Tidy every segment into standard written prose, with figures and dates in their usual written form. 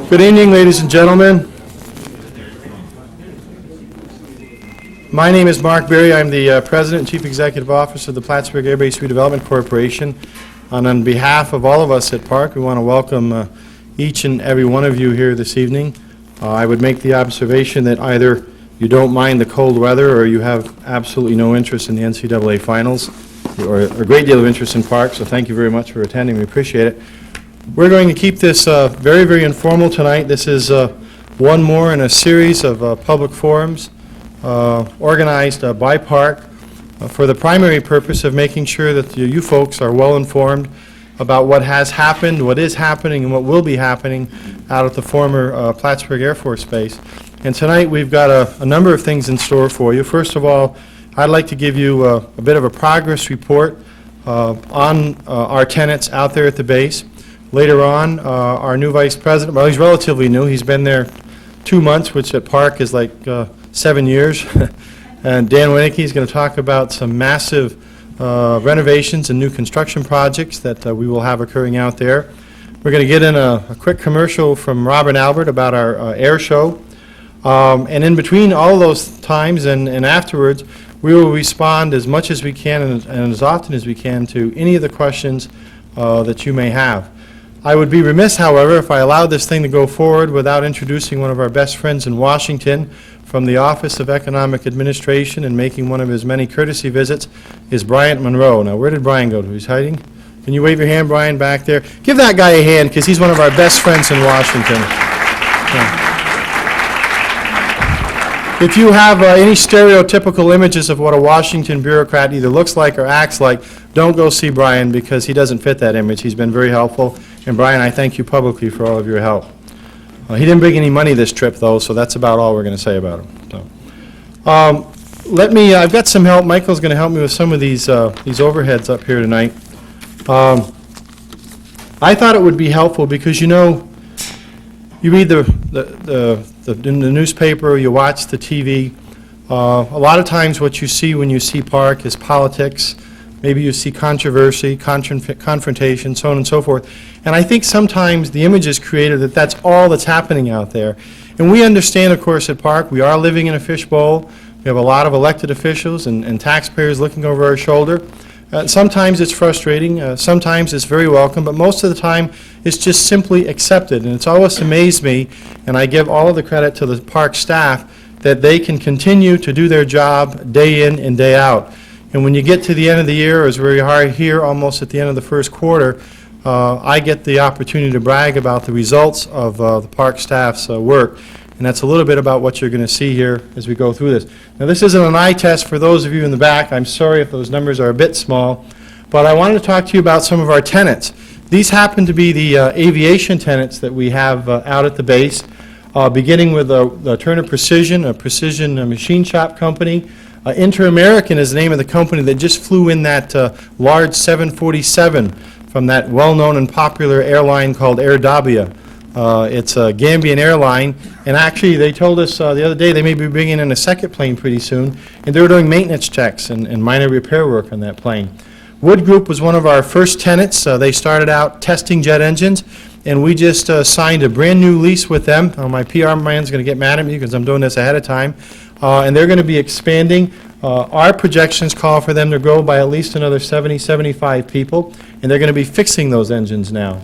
Good evening, ladies and gentlemen. My name is Mark Berry. I'm the President and Chief Executive Officer of the Plattsburgh Air Base Redevelopment Corporation. And on behalf of all of us at PARC, we want to welcome each and every one of you here this evening. I would make the observation that either you don't mind the cold weather or you have absolutely no interest in the NCAA finals, or a great deal of interest in PARC, so thank you very much for attending. We appreciate it. We're going to keep this very, very informal tonight. This is one more in a series of public forums organized by PARC for the primary purpose of making sure that you folks are well informed about what has happened, what is happening, and what will be happening out at the former Plattsburgh Air Force Base. And tonight we've got a number of things in store for you. First of all, I'd like to give you a bit of a progress report on our tenants out there at the base. Later on, our new Vice President, well, he's relatively new. He's been there 2 months, which at PARC is like 7 years. And Dan Winnicky is going to talk about some massive renovations and new construction projects that we will have occurring out there. We're going to get in a quick commercial from Robert Albert about our air show. And in between all those times and afterwards, we will respond as much as we can and as often as we can to any of the questions that you may have. I would be remiss, however, if I allowed this thing to go forward without introducing one of our best friends in Washington from the Office of Economic Administration, and making one of his many courtesy visits is Bryant Monroe. Now, where did Brian go to? He's hiding? Can you wave your hand, Brian, back there? Give that guy a hand, because he's one of our best friends in Washington. Yeah. If you have any stereotypical images of what a Washington bureaucrat either looks like or acts like, don't go see Brian, because he doesn't fit that image. He's been very helpful. And Brian, I thank you publicly for all of your help. He didn't bring any money this trip, though, so that's about all we're going to say about him. So, I've got some help. Michael's going to help me with some of these overheads up here tonight. I thought it would be helpful because, you know, you read the newspaper, you watch the TV. A lot of times what you see when you see PARC is politics. Maybe you see controversy, confrontation, so on and so forth. And I think sometimes the image is created that that's all that's happening out there. And we understand, of course, at PARC, we are living in a fishbowl. We have a lot of elected officials and taxpayers looking over our shoulder. Sometimes it's frustrating, sometimes it's very welcome, but most of the time it's just simply accepted. And it's always amazed me, and I give all of the credit to the PARC staff, that they can continue to do their job day in and day out. And when you get to the end of the year, as we are here almost at the end of the first quarter, I get the opportunity to brag about the results of the PARC staff's work. And that's a little bit about what you're going to see here as we go through this. Now, this isn't an eye test for those of you in the back. I'm sorry if those numbers are a bit small. But I wanted to talk to you about some of our tenants. These happen to be the aviation tenants that we have out at the base, beginning with the Turner Precision, a precision machine shop company. Inter-American is the name of the company that just flew in that large 747 from that well-known and popular airline called Air Dabia. It's a Gambian airline, and actually they told us the other day they may be bringing in a second plane pretty soon, and they're doing maintenance checks and minor repair work on that plane. Wood Group was one of our first tenants. They started out testing jet engines, and we just signed a brand new lease with them. My PR man's going to get mad at me because I'm doing this ahead of time. And they're going to be expanding. Our projections call for them to grow by at least another 70, 75 people, and they're going to be fixing those engines now.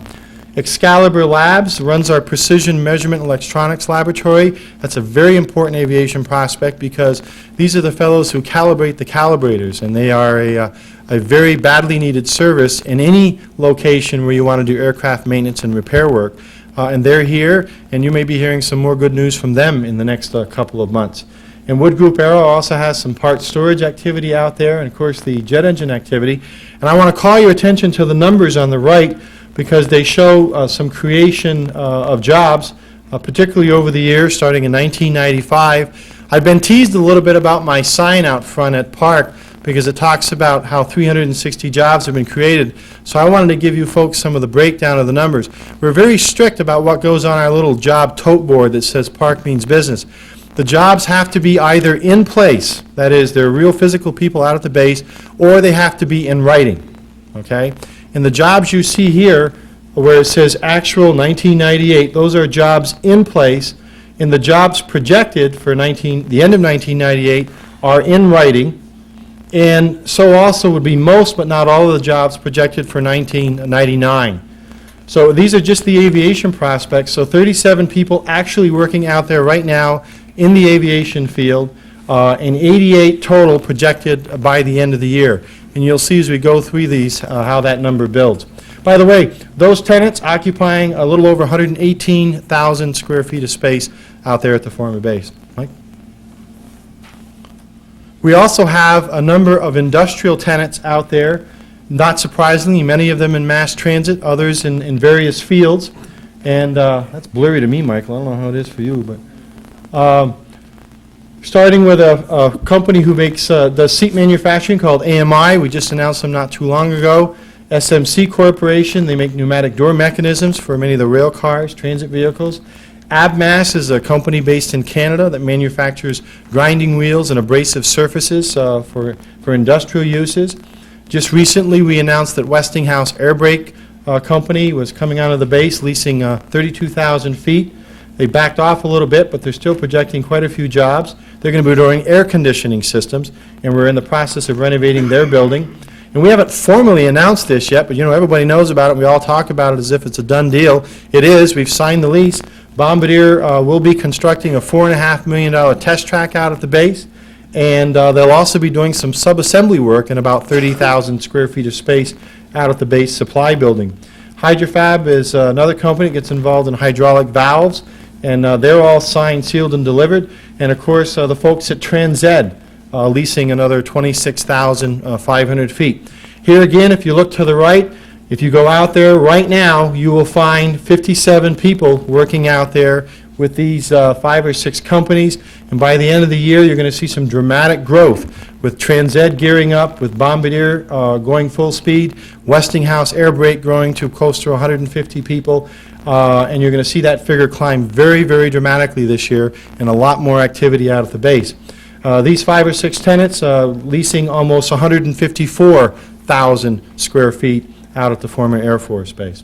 Excalibur Labs runs our precision measurement electronics laboratory. That's a very important aviation prospect because these are the fellows who calibrate the calibrators, and they are a very badly needed service in any location where you want to do aircraft maintenance and repair work. And they're here, and you may be hearing some more good news from them in the next couple of months. And Wood Group Aero also has some parts storage activity out there, and of course the jet engine activity. And I want to call your attention to the numbers on the right, because they show some creation of jobs, particularly over the years, starting in 1995. I've been teased a little bit about my sign out front at PARC, because it talks about how 360 jobs have been created. So I wanted to give you folks some of the breakdown of the numbers. We're very strict about what goes on our little job tote board that says PARC means business. The jobs have to be either in place, that is, they're real physical people out at the base, or they have to be in writing, okay? And the jobs you see here where it says actual 1998, those are jobs in place, and the jobs projected for the end of 1998 are in writing, and so also would be most but not all of the jobs projected for 1999. So these are just the aviation prospects, so 37 people actually working out there right now in the aviation field, and 88 total projected by the end of the year. And you'll see as we go through these how that number builds. By the way, those tenants occupying a little over 118,000 square feet of space out there at the former base. Mike? We also have a number of industrial tenants out there, not surprisingly, many of them in mass transit, others in various fields. And that's blurry to me, Michael. I don't know how it is for you, but starting with a company who does seat manufacturing called AMI. We just announced them not too long ago. SMC Corporation, they make pneumatic door mechanisms for many of the rail cars, transit vehicles. Abmas is a company based in Canada that manufactures grinding wheels and abrasive surfaces for industrial uses. Just recently we announced that Westinghouse Air Brake Company was coming out of the base, leasing 32,000 feet. They backed off a little bit, but they're still projecting quite a few jobs. They're going to be doing air conditioning systems, and we're in the process of renovating their building. And we haven't formally announced this yet, but everybody knows about it. We all talk about it as if it's a done deal. It is. We've signed the lease. Bombardier will be constructing a $4.5 million test track out at the base, and they'll also be doing some sub-assembly work in about 30,000 square feet of space out at the base supply building. Hydrofab is another company that gets involved in hydraulic valves, and they're all signed, sealed, and delivered. And of course, the folks at TransEd leasing another 26,500 feet. Here again, if you look to the right, if you go out there right now, you will find 57 people working out there with these 5 or 6 companies. And by the end of the year, you're going to see some dramatic growth with TransEd gearing up, with Bombardier going full speed, Westinghouse Air Brake growing to close to 150 people. And you're going to see that figure climb very, very dramatically this year, and a lot more activity out at the base. These 5 or 6 tenants leasing almost 154,000 square feet out at the former Air Force Base.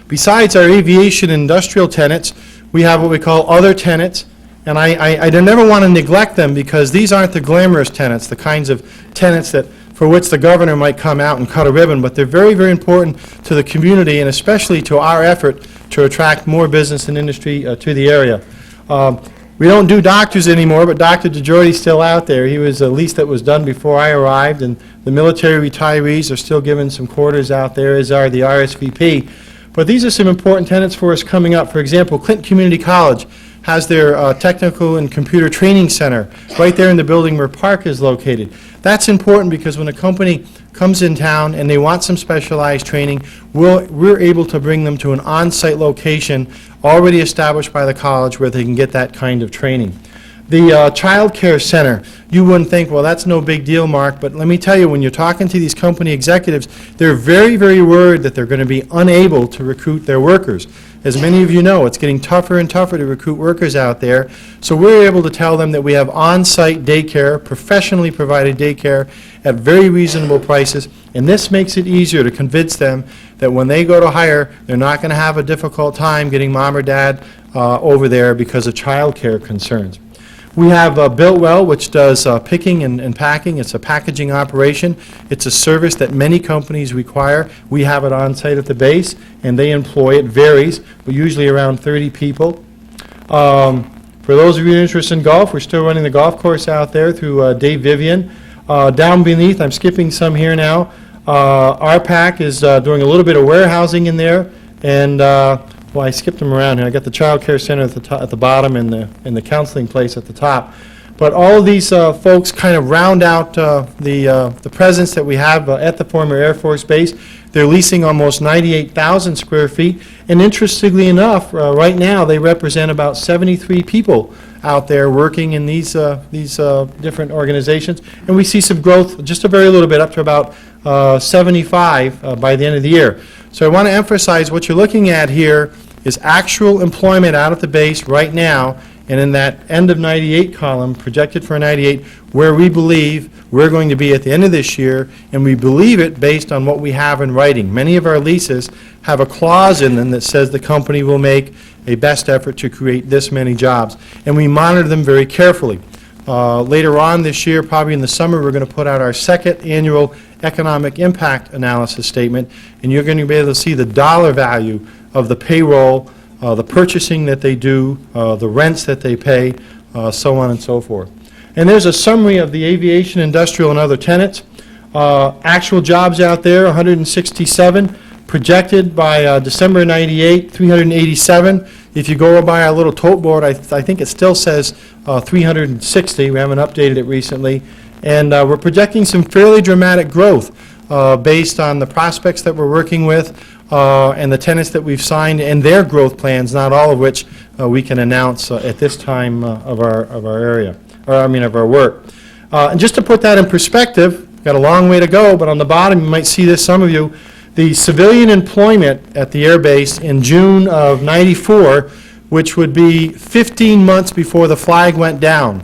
Besides our aviation and industrial tenants, we have what we call other tenants, and I never want to neglect them because these aren't the glamorous tenants, the kinds of tenants that for which the governor might come out and cut a ribbon, but they're very, very important to the community and especially to our effort to attract more business and industry to the area. We don't do doctors anymore, but Dr. DeGiordi's still out there. He was a lease that was done before I arrived, and the military retirees are still given some quarters out there, as are the RSVP. But these are some important tenants for us coming up. For example, Clinton Community College has their technical and computer training center right there in the building where PARC is located. That's important because when a company comes in town and they want some specialized training, we're able to bring them to an on-site location already established by the college where they can get that kind of training. The child care center, you wouldn't think, well, that's no big deal, Mark, but let me tell you, when you're talking to these company executives, they're very, very worried that they're going to be unable to recruit their workers. As many of you know, it's getting tougher and tougher to recruit workers out there, so we're able to tell them that we have on-site daycare, professionally provided daycare, at very reasonable prices, and this makes it easier to convince them that when they go to hire, they're not going to have a difficult time getting mom or dad over there because of child care concerns. We have Builtwell, which does picking and packing. It's a packaging operation. It's a service that many companies require. We have it on site at the base, and they employ, it varies, but usually around 30 people. For those of you interested in golf, we're still running the golf course out there through Dave Vivian. Down beneath, I'm skipping some here now, RPAC is doing a little bit of warehousing in there, and well, I skipped them around here. I got the child care center at the bottom and the counseling place at the top. But all of these folks kind of round out the presence that we have at the former Air Force Base. They're leasing almost 98,000 square feet. And interestingly enough, right now they represent about 73 people out there working in these different organizations. And we see some growth, just a very little bit, up to about 75 by the end of the year. So I want to emphasize what you're looking at here is actual employment out at the base right now, and in that end of 98 column, projected for 98, where we believe we're going to be at the end of this year, and we believe it based on what we have in writing. Many of our leases have a clause in them that says the company will make a best effort to create this many jobs, and we monitor them very carefully. Later on this year, probably in the summer, we're going to put out our second annual economic impact analysis statement, and you're going to be able to see the dollar value of the payroll, the purchasing that they do, the rents that they pay, so on and so forth. And there's a summary of the aviation, industrial, and other tenants. Actual jobs out there, 167. Projected by December 98, 387. If you go by our little tote board, I think it still says 360. We haven't updated it recently. And we're projecting some fairly dramatic growth based on the prospects that we're working with and the tenants that we've signed and their growth plans, not all of which we can announce at this time of our area, or I mean of our work. And just to put that in perspective, we've got a long way to go, but on the bottom you might see this, some of you, the civilian employment at the air base in June of 94, which would be 15 months before the flag went down.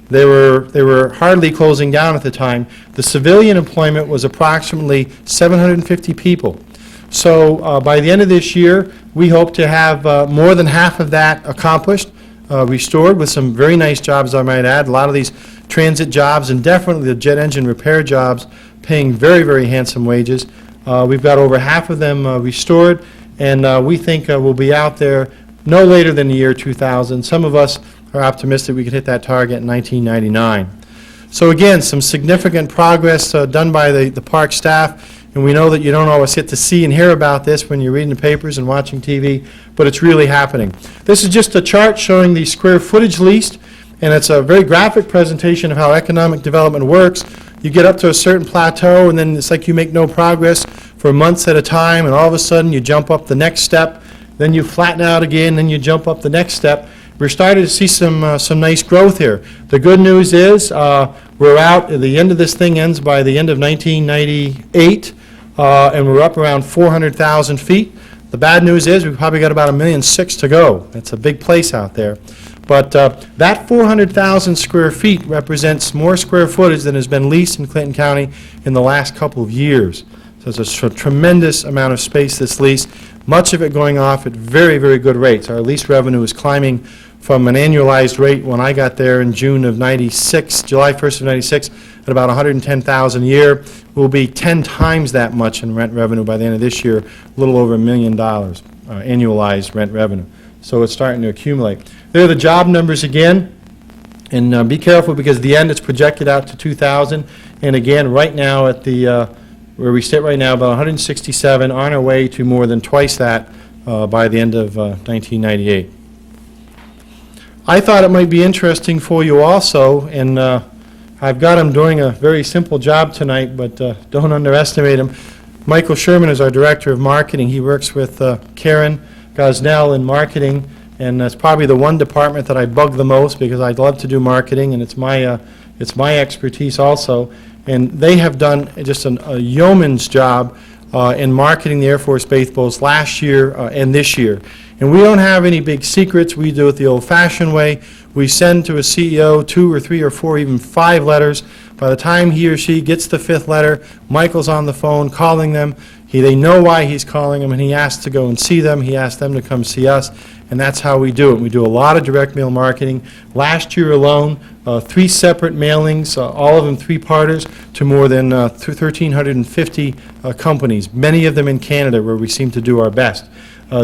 They were hardly closing down at the time. The civilian employment was approximately 750 people. So by the end of this year, we hope to have more than half of that accomplished, restored with some very nice jobs, I might add. A lot of these transit jobs and definitely the jet engine repair jobs paying very, very handsome wages. We've got over half of them restored, and we think we'll be out there no later than the year 2000. Some of us are optimistic we could hit that target in 1999. So again, some significant progress done by the PARC staff, and we know that you don't always get to see and hear about this when you're reading the papers and watching TV, but it's really happening. This is just a chart showing the square footage leased, and it's a very graphic presentation of how economic development works. You get up to a certain plateau, and then it's like you make no progress for months at a time, and all of a sudden you jump up the next step, then you flatten out again, then you jump up the next step. We're starting to see some nice growth here. The good news is we're out, the end of this thing ends by the end of 1998, and we're up around 400,000 feet. The bad news is we've probably got about 1.6 million to go. It's a big place out there. But that 400,000 square feet represents more square footage than has been leased in Clinton County in the last couple of years. So it's a tremendous amount of space that's leased, much of it going off at very, very good rates. Our lease revenue is climbing from an annualized rate when I got there in June of 96, July 1st of 96, at about 110,000 a year. We'll be 10 times that much in rent revenue by the end of this year, a little over $1 million annualized rent revenue. So it's starting to accumulate. There are the job numbers again, and be careful because the end is projected out to 2000, and again right now at the where we sit right now, about 167, on our way to more than twice that by the end of 1998. I thought it might be interesting for you also, and I've got him doing a very simple job tonight, but don't underestimate him. Michael Sherman is our Director of Marketing. He works with Karen Gosnell in marketing, and that's probably the one department that I bug the most because I'd love to do marketing, and it's my expertise also. And they have done just a yeoman's job in marketing the Air Force Base both last year and this year. And we don't have any big secrets. We do it the old-fashioned way. We send to a CEO 2 or 3 or 4, even 5 letters. By the time he or she gets the 5th letter, Michael's on the phone calling them. They know why he's calling them, and he asks to go and see them. He asks them to come see us, and that's how we do it. We do a lot of direct mail marketing. Last year alone, 3 separate mailings, all of them 3-parters, to more than 1,350 companies, many of them in Canada where we seem to do our best.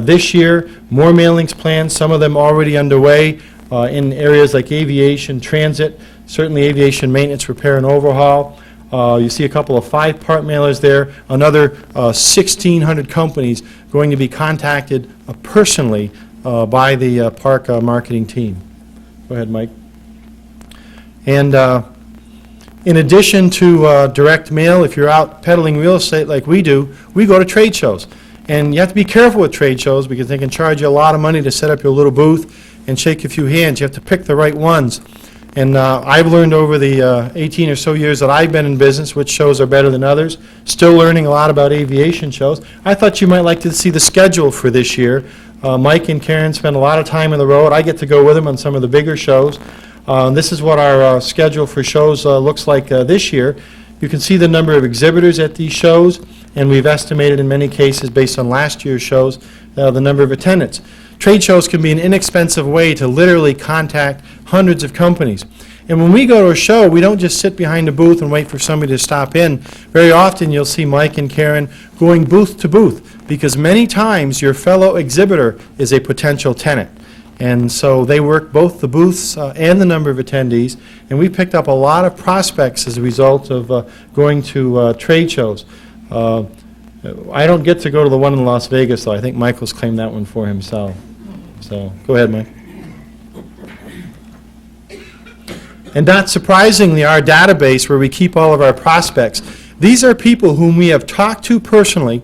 This year, more mailings planned, some of them already underway in areas like aviation, transit, certainly aviation maintenance, repair, and overhaul. You see a couple of 5-part mailers there, another 1,600 companies going to be contacted personally by the PARC marketing team. Go ahead, Mike. And in addition to direct mail, if you're out peddling real estate like we do, we go to trade shows. And you have to be careful with trade shows because they can charge you a lot of money to set up your little booth and shake a few hands. You have to pick the right ones. And I've learned over the 18 or so years that I've been in business which shows are better than others. Still learning a lot about aviation shows. I thought you might like to see the schedule for this year. Mike and Karen spend a lot of time on the road. I get to go with them on some of the bigger shows. This is what our schedule for shows looks like this year. You can see the number of exhibitors at these shows, and we've estimated in many cases, based on last year's shows, the number of attendants. Trade shows can be an inexpensive way to literally contact hundreds of companies. And when we go to a show, we don't just sit behind a booth and wait for somebody to stop in. Very often you'll see Mike and Karen going booth to booth, because many times your fellow exhibitor is a potential tenant. And so they work both the booths and the number of attendees, and we picked up a lot of prospects as a result of going to trade shows. I don't get to go to the one in Las Vegas, though. I think Michael's claimed that one for himself. So go ahead, Mike. And not surprisingly, our database where we keep all of our prospects, these are people whom we have talked to personally,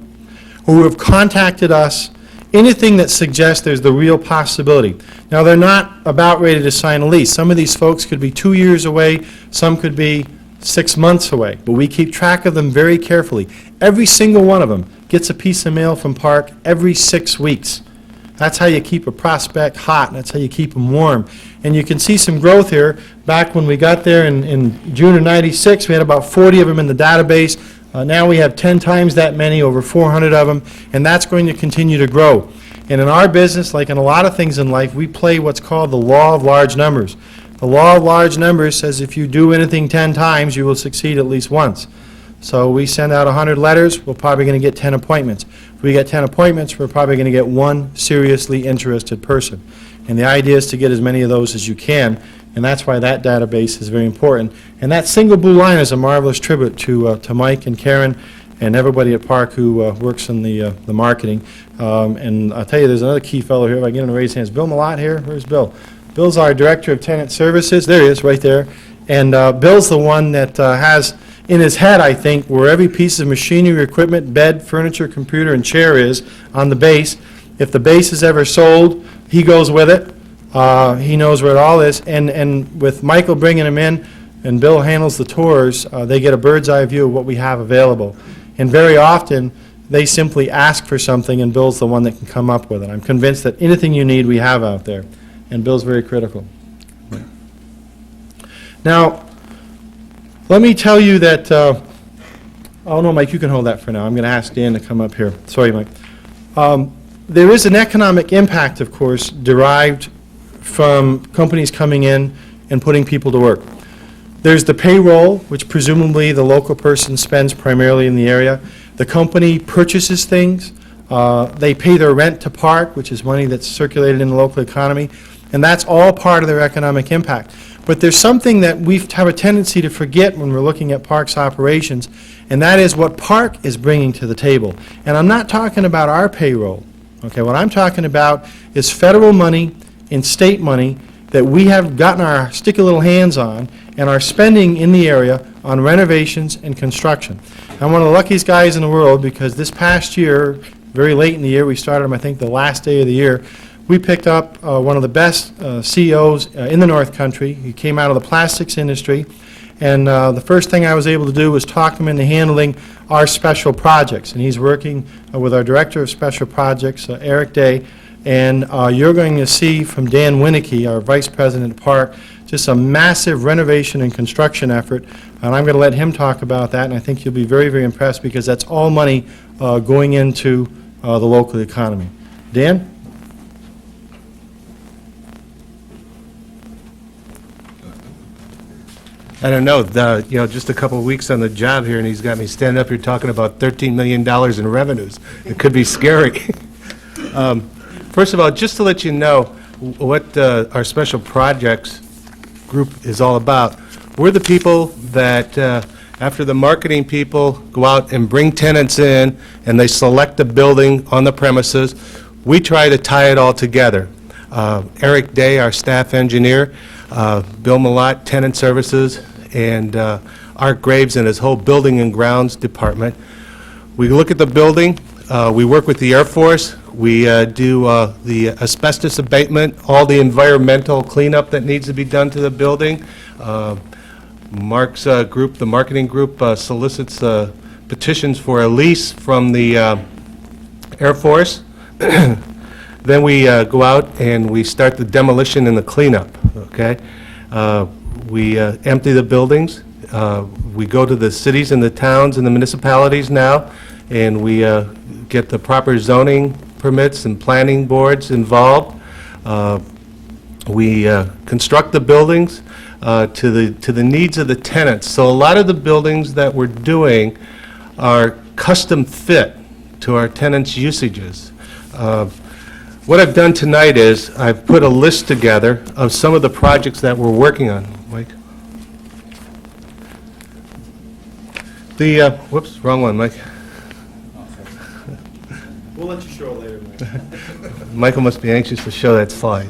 who have contacted us, anything that suggests there's the real possibility. Now, they're not about ready to sign a lease. Some of these folks could be 2 years away, some could be 6 months away, but we keep track of them very carefully. Every single one of them gets a piece of mail from PARC every 6 weeks. That's how you keep a prospect hot, and that's how you keep them warm. And you can see some growth here. Back when we got there in June of '96, we had about 40 of them in the database. Now we have 10 times that many, over 400 of them, and that's going to continue to grow. And in our business, like in a lot of things in life, we play what's called the law of large numbers. The law of large numbers says if you do anything 10 times, you will succeed at least once. So we send out 100 letters, we're probably going to get 10 appointments. If we get 10 appointments, we're probably going to get one seriously interested person. And the idea is to get as many of those as you can, and that's why that database is very important. And that single blue line is a marvelous tribute to Mike and Karen and everybody at PARC who works in the marketing. And I'll tell you, there's another key fellow here. If I get him to raise hands. Bill Malott here? Where's Bill? Bill's our Director of Tenant Services. There he is, right there. And Bill's the one that has in his head, I think, where every piece of machinery, equipment, bed, furniture, computer, and chair is on the base. If the base is ever sold, he goes with it. He knows where it all is. And with Michael bringing him in and Bill handles the tours, they get a bird's eye view of what we have available. And very often, they simply ask for something, and Bill's the one that can come up with it. I'm convinced that anything you need, we have out there. And Bill's very critical. Now, let me tell you that, oh no, Mike, you can hold that for now. I'm going to ask Dan to come up here. Sorry, Mike. There is an economic impact, of course, derived from companies coming in and putting people to work. There's the payroll, which presumably the local person spends primarily in the area. The company purchases things. They pay their rent to PARC, which is money that's circulated in the local economy, and that's all part of their economic impact. But there's something that we have a tendency to forget when we're looking at PARC's operations, and that is what PARC is bringing to the table. And I'm not talking about our payroll. Okay, what I'm talking about is federal money and state money that we have gotten our sticky little hands on and are spending in the area on renovations and construction. I'm one of the luckiest guys in the world because this past year, very late in the year, we started them, I think, the last day of the year, we picked up one of the best CEOs in the North Country. He came out of the plastics industry, and the first thing I was able to do was talk him into handling our special projects. And he's working with our Director of Special Projects, Eric Day, and you're going to see from Dan Winnicky, our Vice President at PARC, just a massive renovation and construction effort, and I'm going to let him talk about that, and I think you'll be very, very impressed because that's all money going into the local economy. Dan? I don't know, just a couple of weeks on the job here, and he's got me standing up here talking about $13 million in revenues. It could be scary. First of all, just to let you know what our special projects group is all about, we're the people that, after the marketing people go out and bring tenants in, and they select a building on the premises, we try to tie it all together. Eric Day, our staff engineer, Bill Malott, Tenant Services, and Art Graves and his whole Building and Grounds department. We look at the building, we work with the Air Force, we do the asbestos abatement, all the environmental cleanup that needs to be done to the building. Mark's group, the marketing group, solicits petitions for a lease from the Air Force. Then we go out and we start the demolition and the cleanup, okay? We empty the buildings. We go to the cities and the towns and the municipalities now, and we get the proper zoning permits and planning boards involved. We construct the buildings to the needs of the tenants. So a lot of the buildings that we're doing are custom fit to our tenants' usages. What I've done tonight is I've put a list together of some of the projects that we're working on. Mike? Whoops, wrong one, Mike. We'll let you show it later, Mike. Michael must be anxious to show that slide.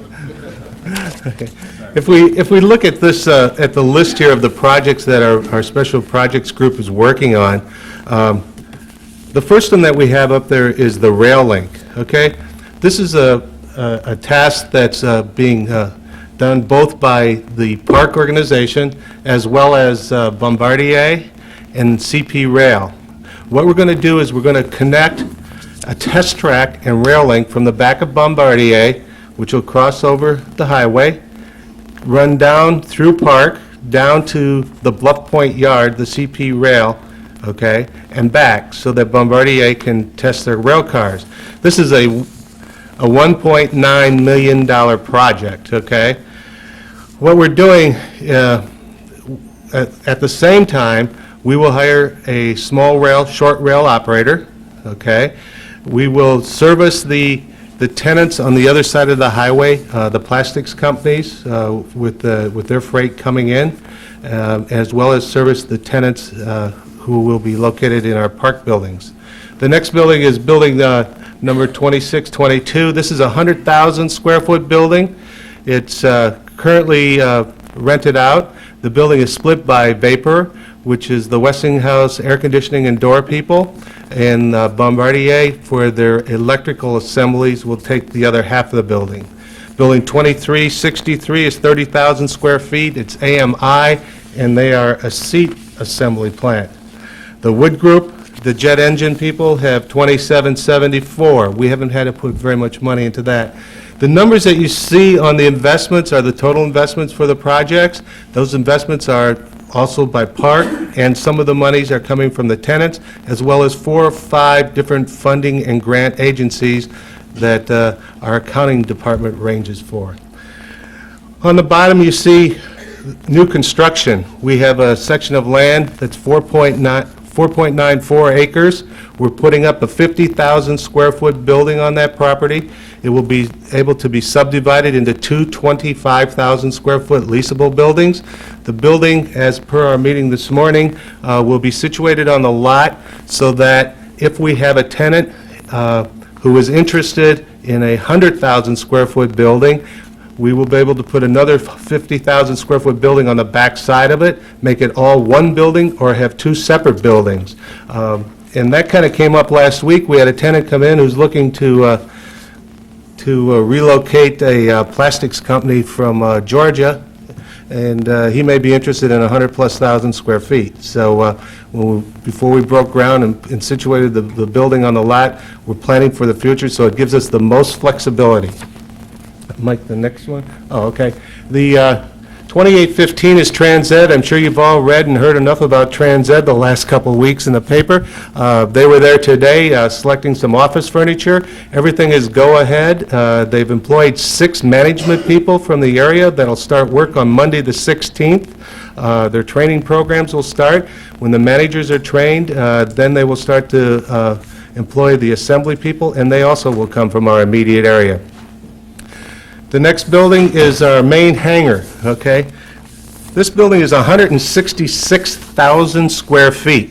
Okay. If we look at this, at the list here of the projects that our special projects group is working on, the first one that we have up there is the rail link, okay? This is a task that's being done both by the PARC organization as well as Bombardier and CP Rail. What we're going to do is we're going to connect a test track and rail link from the back of Bombardier, which will cross over the highway, run down through PARC, down to the Bluff Point Yard, the CP Rail, okay, and back, so that Bombardier can test their rail cars. This is a $1.9 million project, okay? What we're doing, at the same time, we will hire a small rail, short rail operator, okay? We will service the tenants on the other side of the highway, the plastics companies, with their freight coming in, as well as service the tenants who will be located in our park buildings. The next building is building number 2622. This is a 100,000 square foot building. It's currently rented out. The building is split by Vapor, which is the Westinghouse air conditioning and door people, and Bombardier for their electrical assemblies will take the other half of the building. Building 2363 is 30,000 square feet. It's AMI, and they are a seat assembly plant. The Wood Group, the jet engine people, have 2774. We haven't had to put very much money into that. The numbers that you see on the investments are the total investments for the projects. Those investments are also by PARC, and some of the monies are coming from the tenants, as well as 4 or 5 different funding and grant agencies that our accounting department ranges for. On the bottom, you see new construction. We have a section of land that's 4.94 acres. We're putting up a 50,000 square foot building on that property. It will be able to be subdivided into 2 25,000 square foot leasable buildings. The building, as per our meeting this morning, will be situated on the lot so that if we have a tenant who is interested in a 100,000 square foot building, we will be able to put another 50,000 square foot building on the back side of it, make it all one building, or have 2 separate buildings. And that kind of came up last week. We had a tenant come in who's looking to relocate a plastics company from Georgia, and he may be interested in 100,000+ square feet. So before we broke ground and situated the building on the lot, we're planning for the future, so it gives us the most flexibility. Mike, the next one? Oh, okay. The 2815 is Trans Ed. I'm sure you've all read and heard enough about Trans Ed the last couple of weeks in the paper. They were there today selecting some office furniture. Everything is go-ahead. They've employed 6 management people from the area that'll start work on Monday the 16th. Their training programs will start. When the managers are trained, then they will start to employ the assembly people, and they also will come from our immediate area. The next building is our main hangar, okay? This building is 166,000 square feet.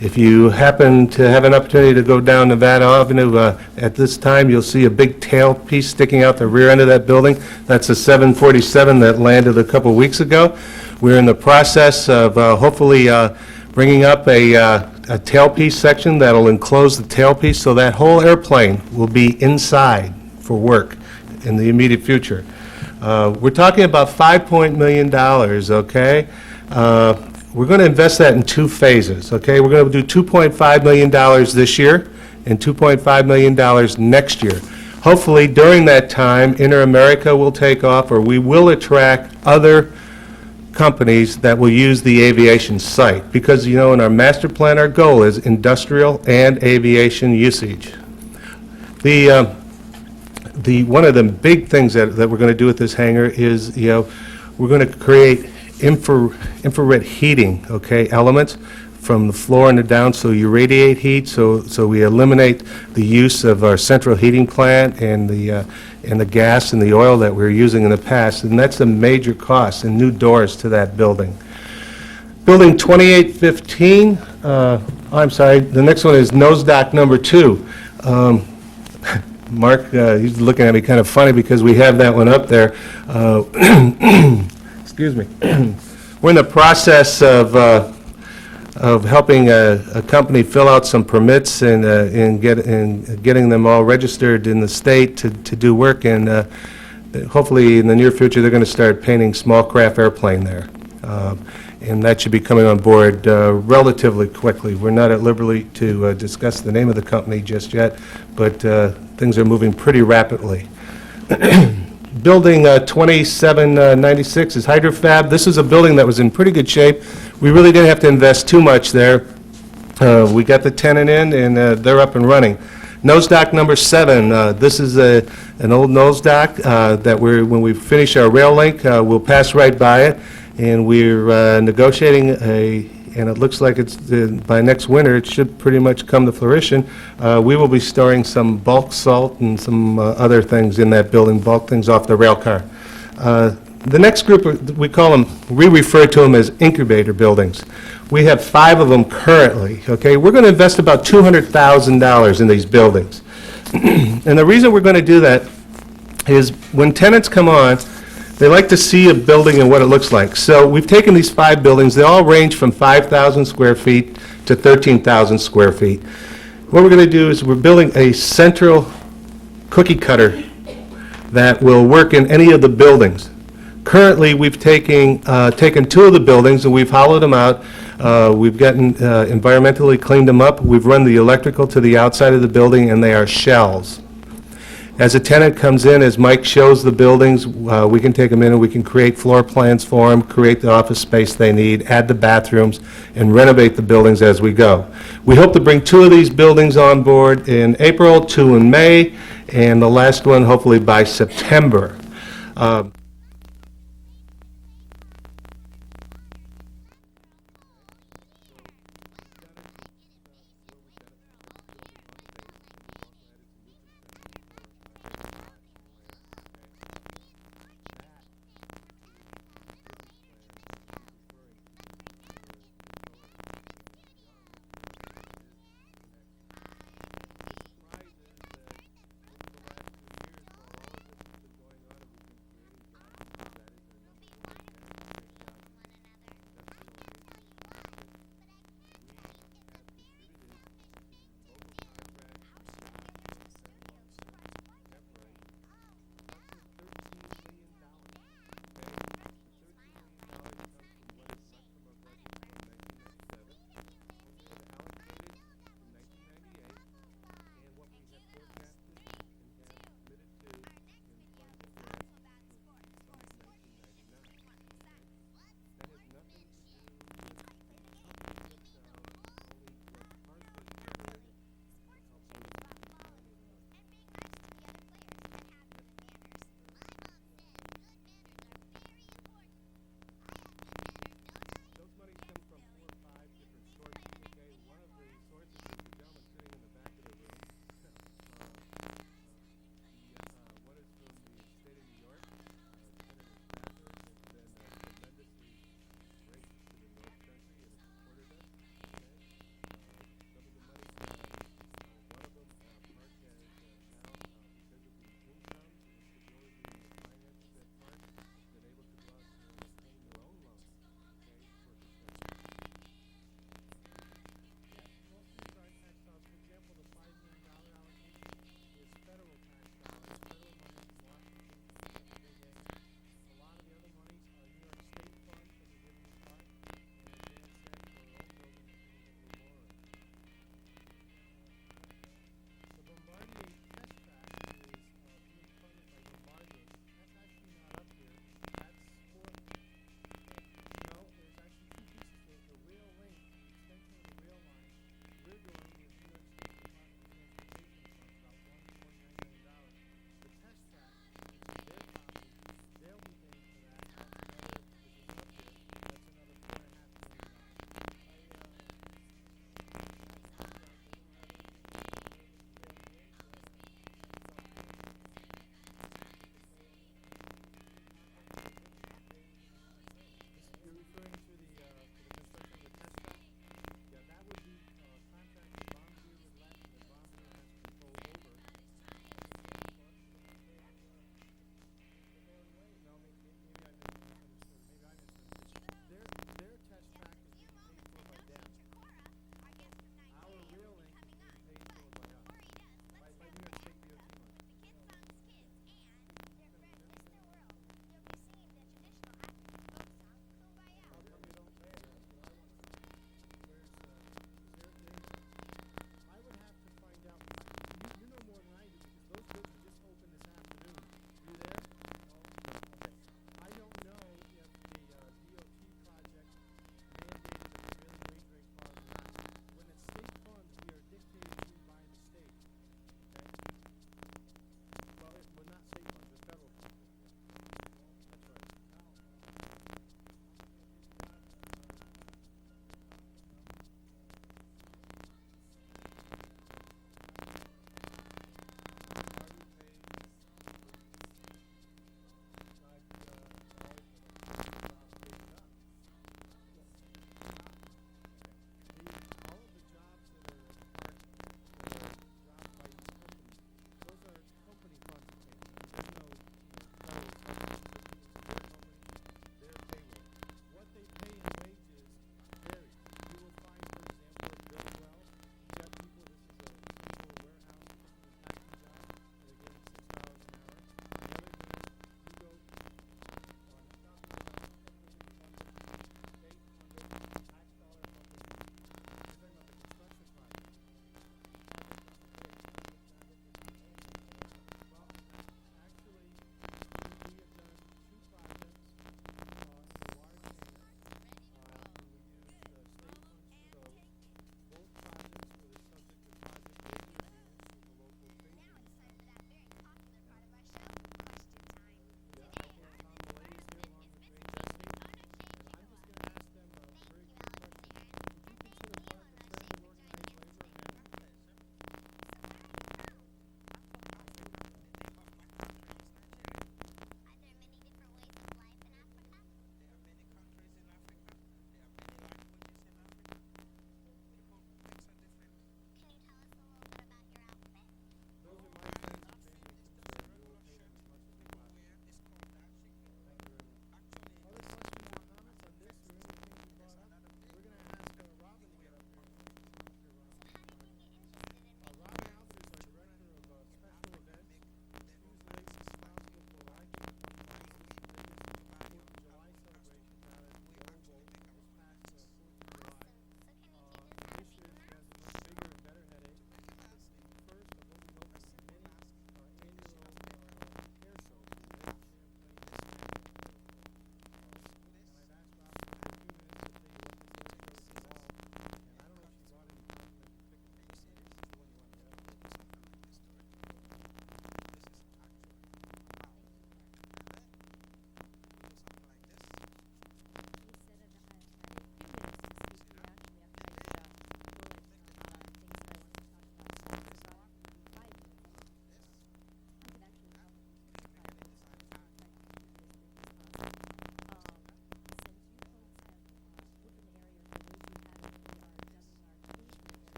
If you happen to have an opportunity to go down Nevada Avenue at this time, you'll see a big tail piece sticking out the rear end of that building. That's a 747 that landed a couple weeks ago. We're in the process of hopefully bringing up a tailpiece section that'll enclose the tailpiece, so that whole airplane will be inside for work in the immediate future. We're talking about $5 million, okay? We're going to invest that in 2 phases, okay? We're going to do $2.5 million this year and $2.5 million next year. Hopefully, during that time, Inter-America will take off, or we will attract other companies that will use the aviation site. Because, you know, in our master plan, our goal is industrial and aviation usage. One of the big things that we're going to do with this hangar is, you know, we're going to create infrared heating, okay, elements from the floor and down, so you radiate heat, so we eliminate the use of our central heating plant and the gas and the oil that we were using in the past, and that's a major cost, and new doors to that building. Building 2815, I'm sorry, the next one is nose dock number 2. Mark, he's looking at me kind of funny because we have that one up there. Excuse me. We're in the process of helping a company fill out some permits and getting them all registered in the state to do work, and hopefully in the near future they're going to start painting small craft airplane there. And that should be coming on board relatively quickly. We're not at liberty to discuss the name of the company just yet, but things are moving pretty rapidly. Building 2796 is Hydrofab. This is a building that was in pretty good shape. We really didn't have to invest too much there. We got the tenant in, and they're up and running. Nose dock number 7. This is an old nose dock that when we finish our rail link, we'll pass right by it. And we're negotiating and it looks like it's by next winter, it should pretty much come to fruition. We will be storing some bulk salt and some other things in that building, bulk things off the rail car. The next group, we refer to them as Incubator Buildings. We have 5 of them currently, okay? We're going to invest about $200,000 in these buildings. And the reason we're going to do that is when tenants come on, they like to see a building and what it looks like. So we've taken these 5 buildings. They all range from 5,000 square feet to 13,000 square feet. What we're going to do is we're building a central cookie cutter that will work in any of the buildings. Currently, we've taken 2 of the buildings and we've hollowed them out. We've gotten environmentally cleaned them up. We've run the electrical to the outside of the building, and they are shells. As a tenant comes in, as Mike shows the buildings, we can take them in and we can create floor plans for them, create the office space they need, add the bathrooms, and renovate the buildings as we go. We hope to bring 2 of these buildings on board in April, 2 in May, and the last one hopefully by September.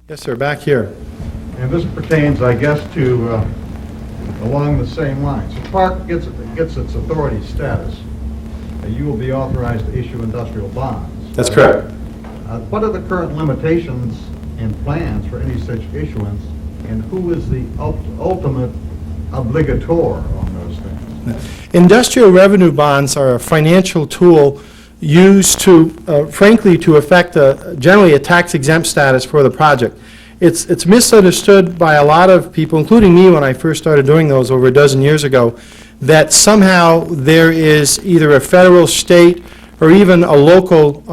Yes, sir, back here. And this pertains, I guess, to along the same lines. If PARC gets its authority status, you will be authorized to issue industrial bonds. That's correct. What are the current limitations and plans for any such issuance, and who is the ultimate obligator on those things? Industrial revenue bonds are a financial tool used to, frankly, to affect generally a tax-exempt status for the project. It's misunderstood by a lot of people, including me when I first started doing those over a dozen years ago, that somehow there is either a federal, state, or even a local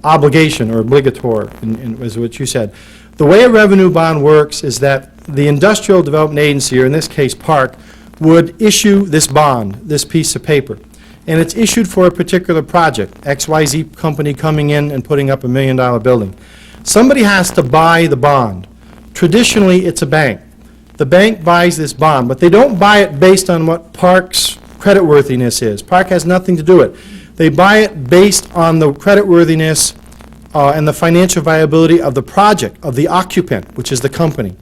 obligation or obligator, is what you said. The way a revenue bond works is that the Industrial Development Agency, or in this case PARC, would issue this bond, this piece of paper. And it's issued for a particular project, XYZ company coming in and putting up $1 million building. Somebody has to buy the bond. Traditionally, it's a bank. The bank buys this bond, but they don't buy it based on what PARC's creditworthiness is. PARC has nothing to do with it. They buy it based on the creditworthiness and the financial viability of the project, of the occupant, which is the company.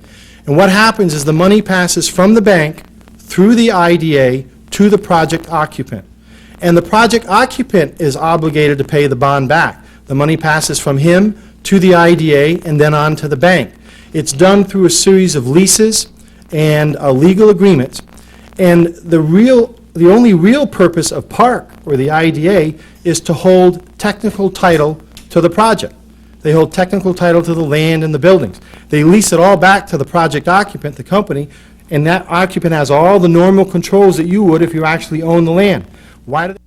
And what happens is the money passes from the bank through the IDA to the project occupant. And the project occupant is obligated to pay the bond back. The money passes from him to the IDA and then on to the bank. It's done through a series of leases and legal agreements. And the only real purpose of PARC or the IDA is to hold technical title to the project. They hold technical title to the land and the buildings. They lease it all back to the project occupant, the company, and that occupant has all the normal controls that you would if you actually own the land. Why do they?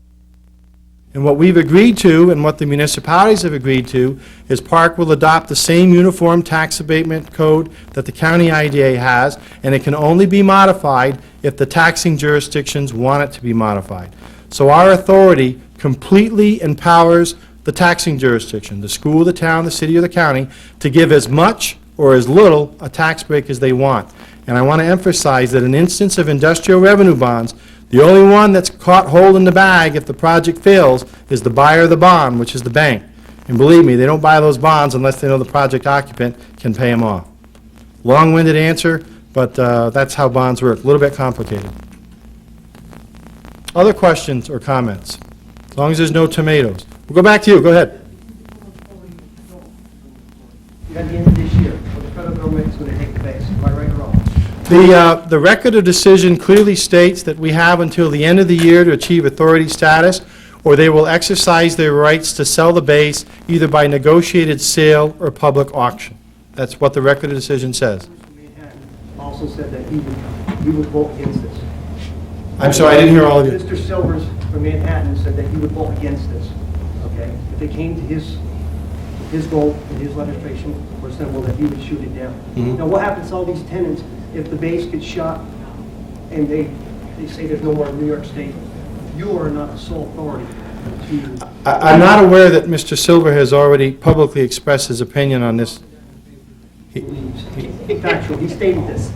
And what we've agreed to, and what the municipalities have agreed to, is PARC will adopt the same uniform tax abatement code that the county IDA has, and it can only be modified if the taxing jurisdictions want it to be modified. So our authority completely empowers the taxing jurisdiction, the school, the town, the city, or the county, to give as much or as little a tax break as they want. And I want to emphasize that in an instance of industrial revenue bonds, the only one that's caught holding the bag if the project fails is the buyer of the bond, which is the bank. And believe me, they don't buy those bonds unless they know the project occupant can pay them off. Long-winded answer, but that's how bonds work. A little bit complicated. Other questions or comments? As long as there's no tomatoes. We'll go back to you. Go ahead. At the end of this year, when the federal government is going to take the base, am I right or wrong? The record of decision clearly states that we have until the end of the year to achieve authority status, or they will exercise their rights to sell the base either by negotiated sale or public auction. That's what the record of decision says. Mr. Manhattan also said that he would vote against this. I'm sorry, I didn't hear all of you. Mr. Silvers from Manhattan said that he would vote against this, okay? If it came to his goal in his legislation was simple, that he would shoot it down. Now, what happens to all these tenants if the base gets shot and they say there's no more New York State? You are not the sole authority to... I'm not aware that Mr. Silver has already publicly expressed his opinion on this. Factual, he stated this.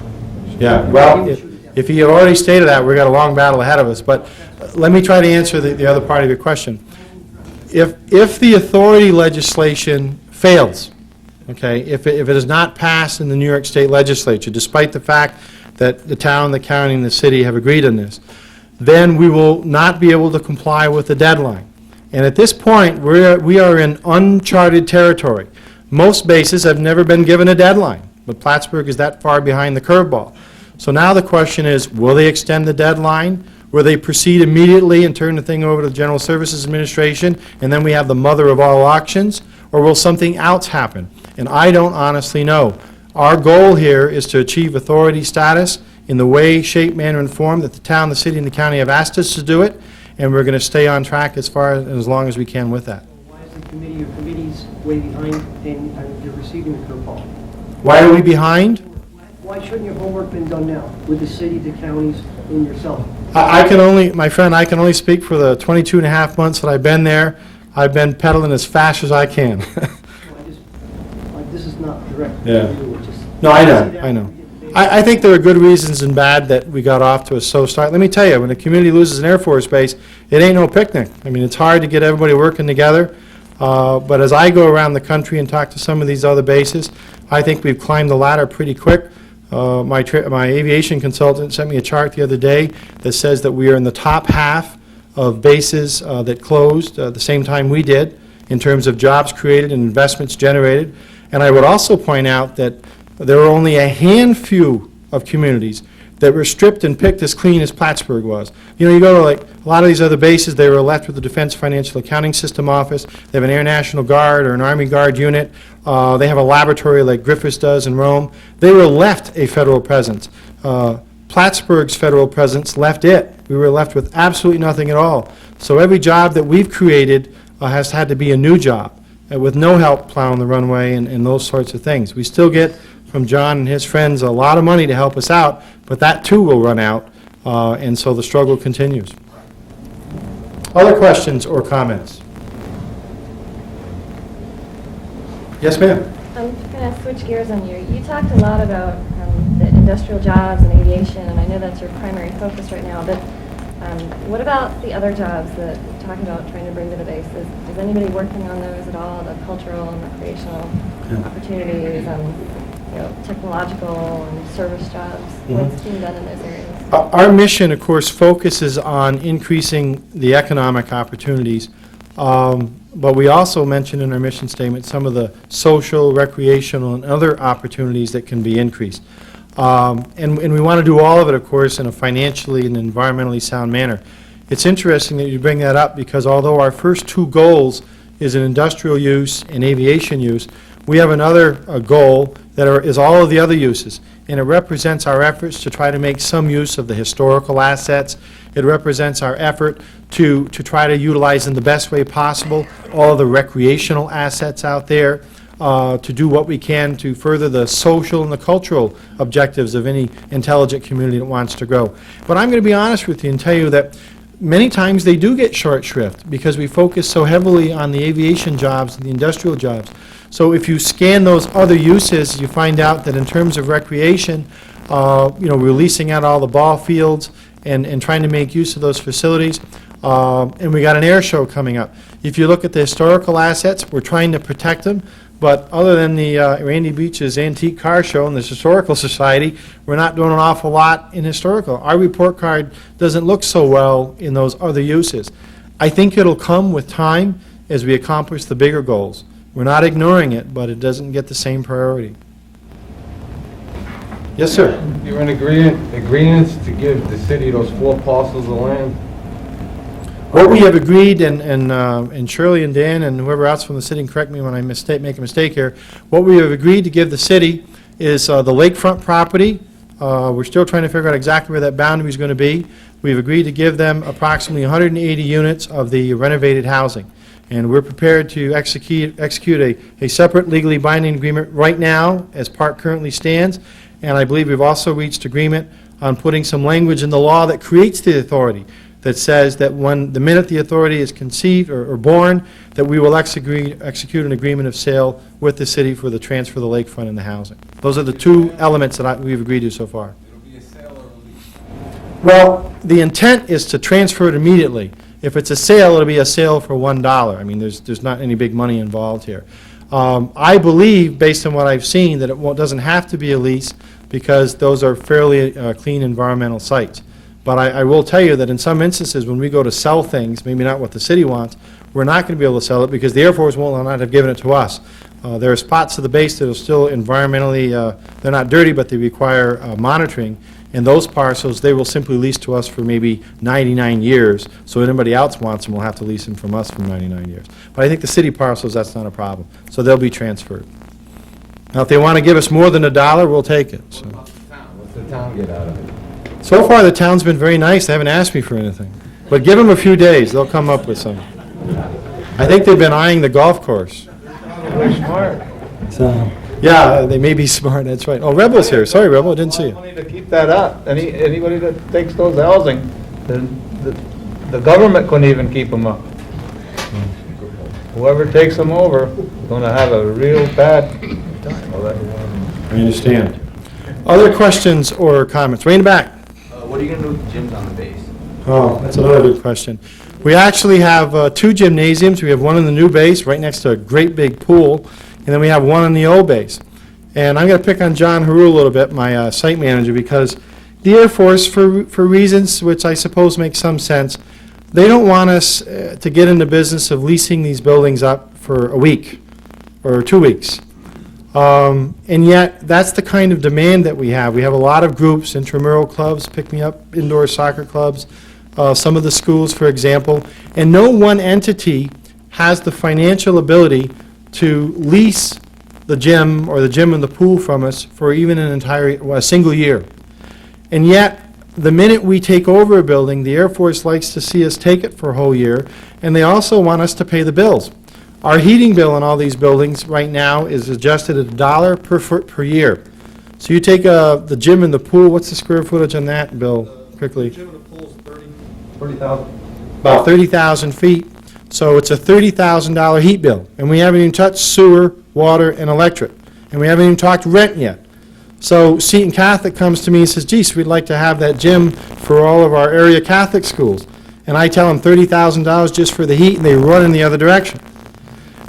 Yeah, well, if he had already stated that, we've got a long battle ahead of us. But let me try to answer the other part of your question. If the authority legislation fails, okay, if it is not passed in the New York State legislature, despite the fact that the town, the county, and the city have agreed on this, then we will not be able to comply with the deadline. And at this point, we are in uncharted territory. Most bases have never been given a deadline, but Plattsburgh is that far behind the curveball. So now the question is, will they extend the deadline? Will they proceed immediately and turn the thing over to the General Services Administration, and then we have the mother of all auctions? Or will something else happen? And I don't honestly know. Our goal here is to achieve authority status in the way, shape, manner, and form that the town, the city, and the county have asked us to do it, and we're going to stay on track as long as we can with that. Why is the committee or committees way behind and you're receiving the curveball? Why are we behind? Why shouldn't your homework been done now with the city, the counties, and yourself? I can only, my friend, I can only speak for the 22 and a half months that I've been there. I've been pedaling as fast as I can. This is not direct. Yeah. to you, it's just- No, I know. I think there are good reasons and bad that we got off to a slow start. Let me tell you, when a community loses an Air Force base, it ain't no picnic. I mean, it's hard to get everybody working together, but as I go around the country and talk to some of these other bases, I think we've climbed the ladder pretty quick. My aviation consultant sent me a chart the other day that says that we are in the top half of bases that closed the same time we did in terms of jobs created and investments generated. And I would also point out that there were only a handful of communities that were stripped and picked as clean as Plattsburgh was. You know, you go to like a lot of these other bases, they were left with the Defense Financial Accounting System office. They have an Air National Guard or an Army Guard unit. They have a laboratory like Griffiths does in Rome. They were left a federal presence. Plattsburgh's federal presence left it. We were left with absolutely nothing at all. So every job that we've created has had to be a new job with no help plowing the runway and those sorts of things. We still get from John and his friends a lot of money to help us out, but that too will run out, and so the struggle continues. Other questions or comments? Yes, ma'am. I'm going to switch gears on you. You talked a lot about the industrial jobs and aviation, and I know that's your primary focus right now, but what about the other jobs that you're talking about trying to bring to the base? Is anybody working on those at all, the cultural and recreational opportunities, technological and service jobs? What's being done in those areas? Our mission, of course, focuses on increasing the economic opportunities, but we also mentioned in our mission statement some of the social, recreational, and other opportunities that can be increased. And we want to do all of it, of course, in a financially and environmentally sound manner. It's interesting that you bring that up because although our first two goals is an industrial use and aviation use, we have another goal that is all of the other uses, and it represents our efforts to try to make some use of the historical assets. It represents our effort to try to utilize in the best way possible all of the recreational assets out there, to do what we can to further the social and the cultural objectives of any intelligent community that wants to grow. But I'm going to be honest with you and tell you that many times they do get short shrift because we focus so heavily on the aviation jobs and the industrial jobs. So if you scan those other uses, you find out that in terms of recreation, we're leasing out all the ball fields and trying to make use of those facilities. And we got an air show coming up. If you look at the historical assets, we're trying to protect them. But other than the Randy Beach's Antique Car Show and the Historical Society, we're not doing an awful lot in historical. Our report card doesn't look so well in those other uses. I think it'll come with time as we accomplish the bigger goals. We're not ignoring it, but it doesn't get the same priority. Yes, sir. You're in agreements to give the city those 4 parcels of land? What we have agreed, and Shirley and Dan and whoever else from the city, and correct me when I make a mistake here, what we have agreed to give the city is the lakefront property. We're still trying to figure out exactly where that boundary is going to be. We've agreed to give them approximately 180 units of the renovated housing. And we're prepared to execute a separate legally binding agreement right now as PARC currently stands. And I believe we've also reached agreement on putting some language in the law that creates the authority that says that the minute the authority is conceived or born, that we will execute an agreement of sale with the city for the transfer of the lakefront and the housing. Those are the two elements that we've agreed to so far. It'll be a sale or a lease? Well, the intent is to transfer it immediately. If it's a sale, it'll be a sale for $1. I mean, there's not any big money involved here. I believe, based on what I've seen, that it doesn't have to be a lease because those are fairly clean environmental sites. But I will tell you that in some instances, when we go to sell things, maybe not what the city wants, we're not going to be able to sell it because the Air Force will not have given it to us. There are spots of the base that are still environmentally, they're not dirty, but they require monitoring. And those parcels, they will simply lease to us for maybe 99 years. So if anybody else wants them, will have to lease them from us for 99 years. But I think the city parcels, that's not a problem. So they'll be transferred. Now, if they want to give us more than $1, we'll take it. So. What about the town? What's the town get out of it? So far, the town's been very nice. They haven't asked me for anything. But give them a few days. They'll come up with some. I think they've been eyeing the golf course. They're smart. So, yeah, they may be smart. That's right. Oh, Rebel's here. Sorry, Rebel. I didn't see you. Money to keep that up. Anybody that takes those housing, the government couldn't even keep them up. Whoever takes them over is going to have a real bad time. I understand. Other questions or comments? Way in the back. What are you going to do with the gyms on the base? Oh, that's another good question. We actually have 2 gymnasiums. We have one in the new base, right next to a great big pool, and then we have one in the old base. And I'm going to pick on John Haru a little bit, my site manager, because the Air Force, for reasons which I suppose make some sense, they don't want us to get in the business of leasing these buildings up for a week or 2 weeks. And yet, that's the kind of demand that we have. We have a lot of groups, intramural clubs, pick-me-up indoor soccer clubs, some of the schools, for example, and no one entity has the financial ability to lease the gym or the gym and the pool from us for even a single year. And yet, the minute we take over a building, the Air Force likes to see us take it for a whole year, and they also want us to pay the bills. Our heating bill in all these buildings right now is adjusted at $1 per foot per year. So you take the gym and the pool, what's the square footage on that, Bill, quickly? The gym and the pool's 30,000. About 30,000 feet. So it's a $30,000 heat bill. And we haven't even touched sewer, water, and electric. And we haven't even talked rent yet. So Seton Catholic comes to me and says, geez, we'd like to have that gym for all of our area Catholic schools. And I tell them $30,000 just for the heat, and they run in the other direction.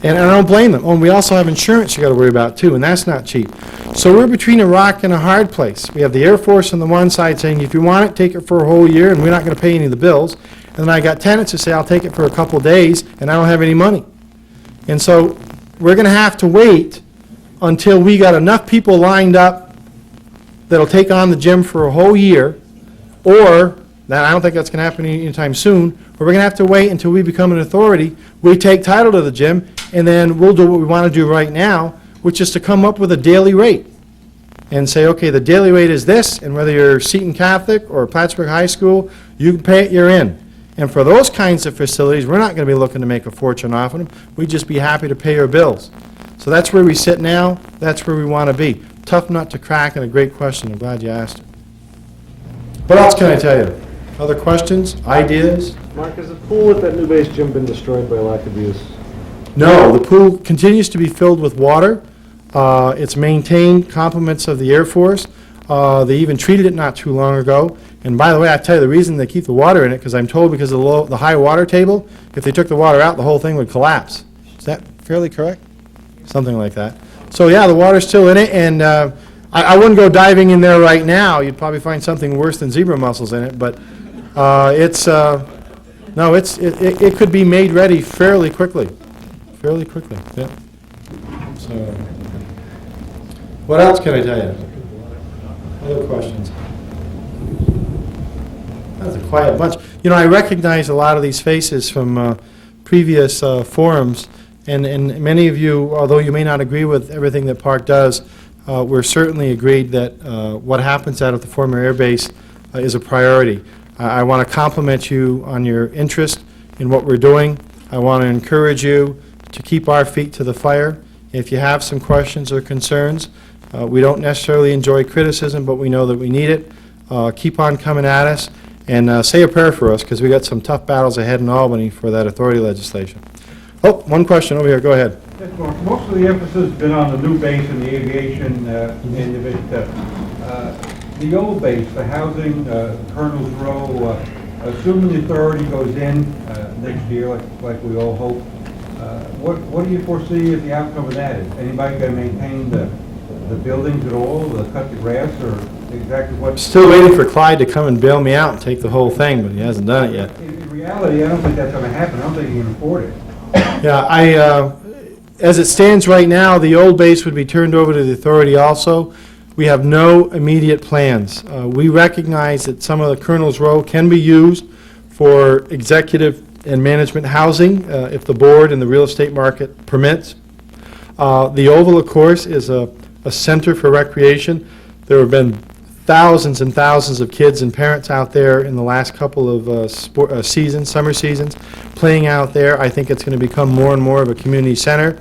And I don't blame them. Oh, and we also have insurance you got to worry about, too, and that's not cheap. So we're between a rock and a hard place. We have the Air Force on the one side saying, if you want it, take it for a whole year, and we're not going to pay any of the bills. And then I got tenants who say, I'll take it for a couple days, and I don't have any money. And so we're going to have to wait until we got enough people lined up that'll take on the gym for a whole year, or, I don't think that's going to happen anytime soon, or we're going to have to wait until we become an authority, we take title to the gym, and then we'll do what we want to do right now, which is to come up with a daily rate and say, okay, the daily rate is this, and whether you're Seton Catholic or Plattsburgh High School, you can pay it, you're in. And for those kinds of facilities, we're not going to be looking to make a fortune off of them. We'd just be happy to pay our bills. So that's where we sit now. That's where we want to be. Tough nut to crack and a great question. I'm glad you asked it. What else can I tell you? Other questions, ideas? Mark, has the pool at that new base gym been destroyed by lack of use? No, the pool continues to be filled with water. It's maintained complements of the Air Force. They even treated it not too long ago. And by the way, I tell you, the reason they keep the water in it, because I'm told because of the high water table, if they took the water out, the whole thing would collapse. Is that fairly correct? Something like that. So yeah, the water's still in it, and I wouldn't go diving in there right now. You'd probably find something worse than zebra mussels in it, but it could be made ready fairly quickly. Fairly quickly, yeah. So, what else can I tell you? Other questions? That's a quiet bunch. You know, I recognize a lot of these faces from previous forums, and many of you, although you may not agree with everything that PARC does, we're certainly agreed that what happens out at the former air base is a priority. I want to compliment you on your interest in what we're doing. I want to encourage you to keep our feet to the fire. If you have some questions or concerns, we don't necessarily enjoy criticism, but we know that we need it. Keep on coming at us, and say a prayer for us, because we got some tough battles ahead in Albany for that authority legislation. Oh, one question over here. Go ahead. Yes, Mark. Most of the emphasis has been on the new base and the aviation end of it. The old base, the housing, Colonel's Row, assuming the authority goes in next year, like we all hope, what do you foresee as the outcome of that? Is anybody going to maintain the buildings at all, cut the grass, or exactly what? Still waiting for Clyde to come and bail me out and take the whole thing, but he hasn't done it yet. In reality, I don't think that's going to happen. I don't think he can afford it. Yeah, as it stands right now, the old base would be turned over to the authority also. We have no immediate plans. We recognize that some of the Colonel's Row can be used for executive and management housing if the board and the real estate market permits. The Oval, of course, is a center for recreation. There have been thousands and thousands of kids and parents out there in the last couple of summer seasons, playing out there. I think it's going to become more and more of a community center.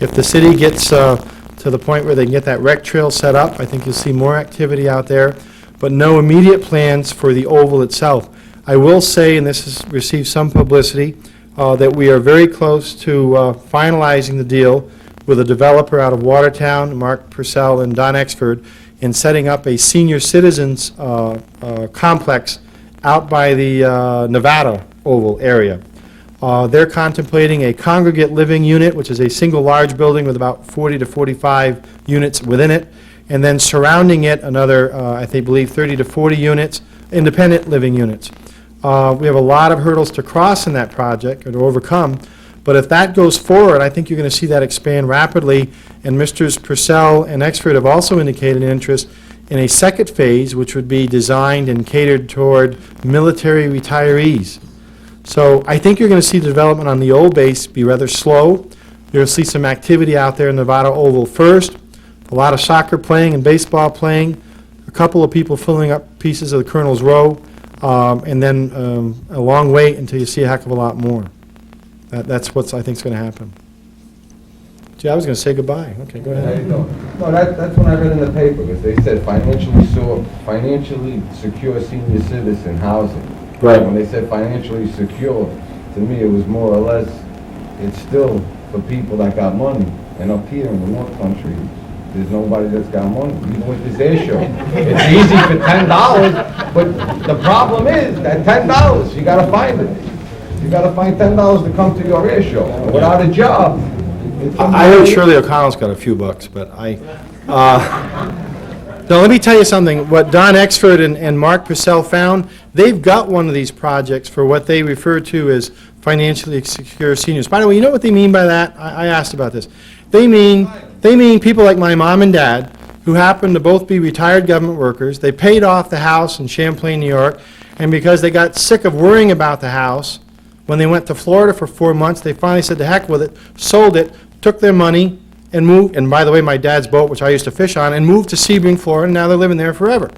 If the city gets to the point where they can get that rec trail set up, I think you'll see more activity out there, but no immediate plans for the Oval itself. I will say, and this has received some publicity, that we are very close to finalizing the deal with a developer out of Watertown, Mark Purcell and Don Exford, in setting up a senior citizens complex out by the Nevada Oval area. They're contemplating a congregate living unit, which is a single large building with about 40 to 45 units within it, and then surrounding it another, I believe, 30 to 40 units, independent living units. We have a lot of hurdles to cross in that project, or to overcome, but if that goes forward, I think you're going to see that expand rapidly, and Mr. Purcell and Exford have also indicated an interest in a second phase, which would be designed and catered toward military retirees. So I think you're going to see the development on the old base be rather slow. You'll see some activity out there in Nevada Oval first, a lot of soccer playing and baseball playing, a couple of people filling up pieces of the Colonel's Row, and then a long wait until you see a heck of a lot more. That's what I think is going to happen. Gee, I was going to say goodbye. Okay, go How ahead. you doing? No, that's what I read in the paper, because they said financially secure senior citizen housing. Right. When they said financially secure, to me, it was more or less, it's still for people that got money. And up here in the North Country, there's nobody that's got money, even with this air show. It's easy for $10, but the problem is that $10, you gotta find it. You gotta find $10 to come to your air show. And without a job, it's I heard Shirley O'Connell's got a few bucks, but now, let me tell you something. What Don Exford and Mark Purcell found, they've got one of these projects for what they refer to as financially secure seniors. By the way, you know what they mean by that? I asked about this. They mean people like my mom and dad, who happen to both be retired government workers. They paid off the house in Champlain, New York, and because they got sick of worrying about the house, when they went to Florida for 4 months, they finally said, to heck with it, sold it, took their money, and moved, and by the way, my dad's boat, which I used to fish on, and moved to Sebring, Florida, and now they're living there forever.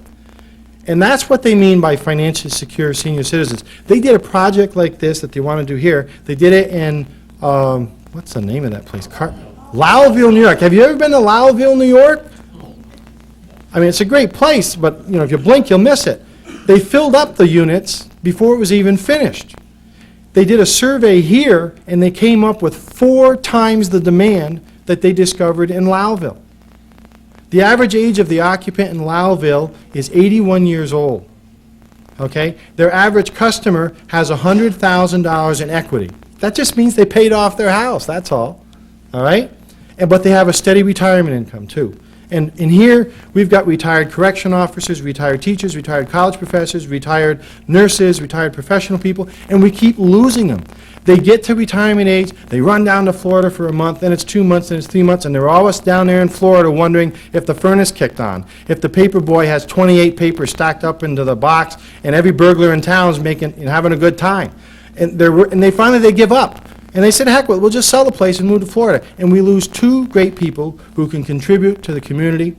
And that's what they mean by financially secure senior citizens. They did a project like this that they want to do here. They did it in, what's the name of that place? Lowellville, New York. Have you ever been to Lowellville, New York? I mean, it's a great place, but if you blink, you'll miss it. They filled up the units before it was even finished. They did a survey here, and they came up with 4 times the demand that they discovered in Lowellville. The average age of the occupant in Lowellville is 81 years old. Okay? Their average customer has $100,000 in equity. That just means they paid off their house, that's all. All right? But they have a steady retirement income, too. And in here, we've got retired correction officers, retired teachers, retired college professors, retired nurses, retired professional people, and we keep losing them. They get to retirement age, they run down to Florida for a month, then it's 2 months, then it's 3 months, and they're always down there in Florida wondering if the furnace kicked on, if the paper boy has 28 papers stacked up into the box, and every burglar in town is having a good time. And they finally give up. And they said, heck, we'll just sell the place and move to Florida. And we lose 2 great people who can contribute to the community,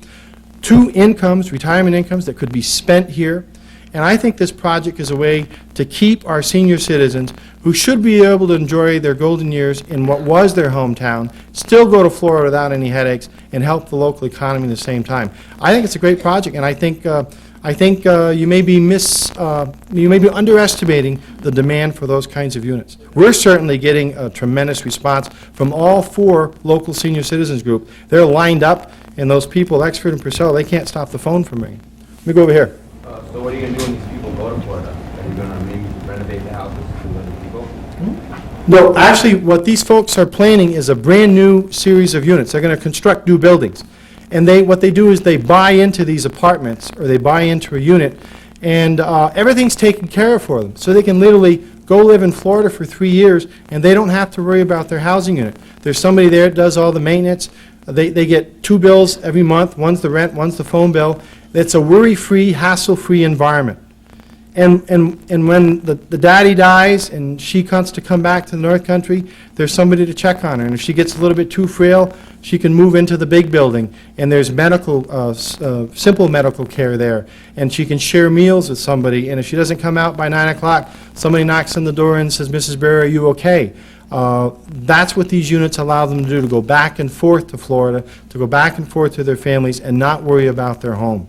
2 incomes, retirement incomes that could be spent here. And I think this project is a way to keep our senior citizens who should be able to enjoy their golden years in what was their hometown, still go to Florida without any headaches, and help the local economy at the same time. I think it's a great project, and I think you may be underestimating the demand for those kinds of units. We're certainly getting a tremendous response from all 4 local senior citizens group. They're lined up, and those people, Exford and Purcell, they can't stop the phone from ringing. Let me go over here. So what are you going to do when these people go to Florida? Are you going to maybe renovate the houses to other people? No, actually, what these folks are planning is a brand-new series of units. They're going to construct new buildings. And what they do is they buy into these apartments, or they buy into a unit, and everything's taken care of for them. So they can literally go live in Florida for 3 years, and they don't have to worry about their housing unit. There's somebody there that does all the maintenance. They get 2 bills every month. One's the rent, one's the phone bill. It's a worry-free, hassle-free environment. And when the daddy dies and she wants to come back to the North Country, there's somebody to check on her. And if she gets a little bit too frail, she can move into the big building. And there's simple medical care there. And she can share meals with somebody. And if she doesn't come out by 9 o'clock, somebody knocks on the door and says, Mrs. Berry, are you okay? That's what these units allow them to do, to go back and forth to Florida, to go back and forth to their families and not worry about their home.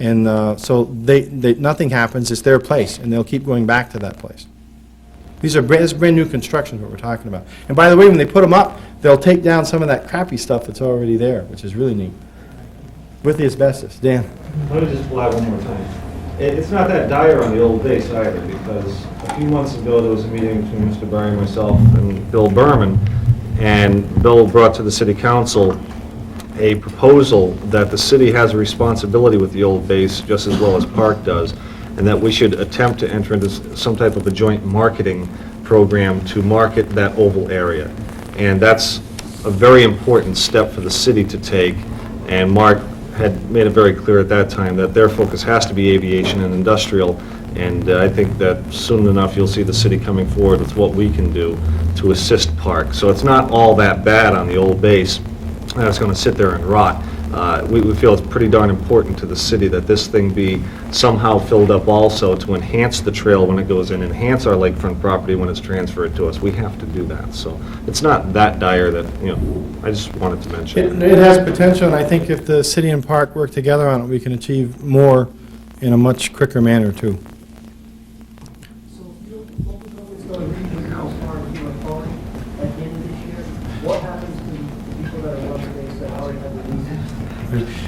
And so nothing happens. It's their place, and they'll keep going back to that place. This is brand new construction, what we're talking about. And by the way, when they put them up, they'll take down some of that crappy stuff that's already there, which is really neat. with the asbestos. Dan? Let me just flag one more time. It's not that dire on the old base either, because a few months ago, there was a meeting between Mr. Barry, myself, and Bill Berman, and Bill brought to the city council a proposal that the city has a responsibility with the old base, just as well as PARC does, and that we should attempt to enter into some type of a joint marketing program to market that oval area. And that's a very important step for the city to take, and Mark had made it very clear at that time that their focus has to be aviation and industrial, and I think that soon enough you'll see the city coming forward with what we can do to assist PARC. So it's not all that bad on the old base that's going to sit there and rot. We feel it's pretty darn important to the city that this thing be somehow filled up also to enhance the trail when it goes in, enhance our lakefront property when it's transferred to us. We have to do that. So it's not that dire that, I just wanted to mention. It has potential, and I think if the city and park work together on it, we can achieve more in a much quicker manner, too. So, local government's going to read house park authority at the end of this year. What happens to the people that are on the base that already have the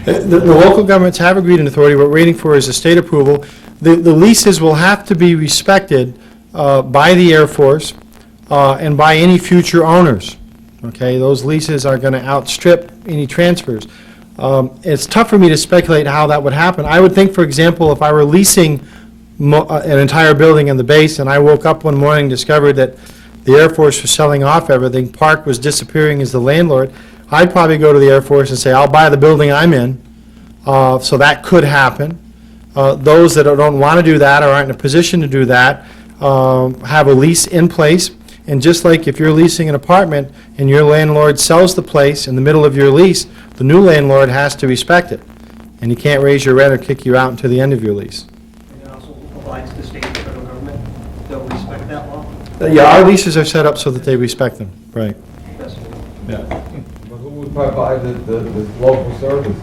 leases? The local governments have agreed in authority. What we're waiting for is a state approval. The leases will have to be respected by the Air Force and by any future owners. Okay, those leases are going to outstrip any transfers. It's tough for me to speculate how that would happen. I would think, for example, if I were leasing an entire building in the base and I woke up one morning and discovered that the Air Force was selling off everything, Park was disappearing as the landlord, I'd probably go to the Air Force and say, I'll buy the building I'm in. So that could happen. Those that don't want to do that or aren't in a position to do that have a lease in place. And just like if you're leasing an apartment and your landlord sells the place in the middle of your lease, the new landlord has to respect it. And he can't raise your rent or kick you out until the end of your lease. And it also provides the state and federal government, they'll respect that law? Yeah, our leases are set up so that they respect them, right. Yes. Yeah. But who would provide the local services?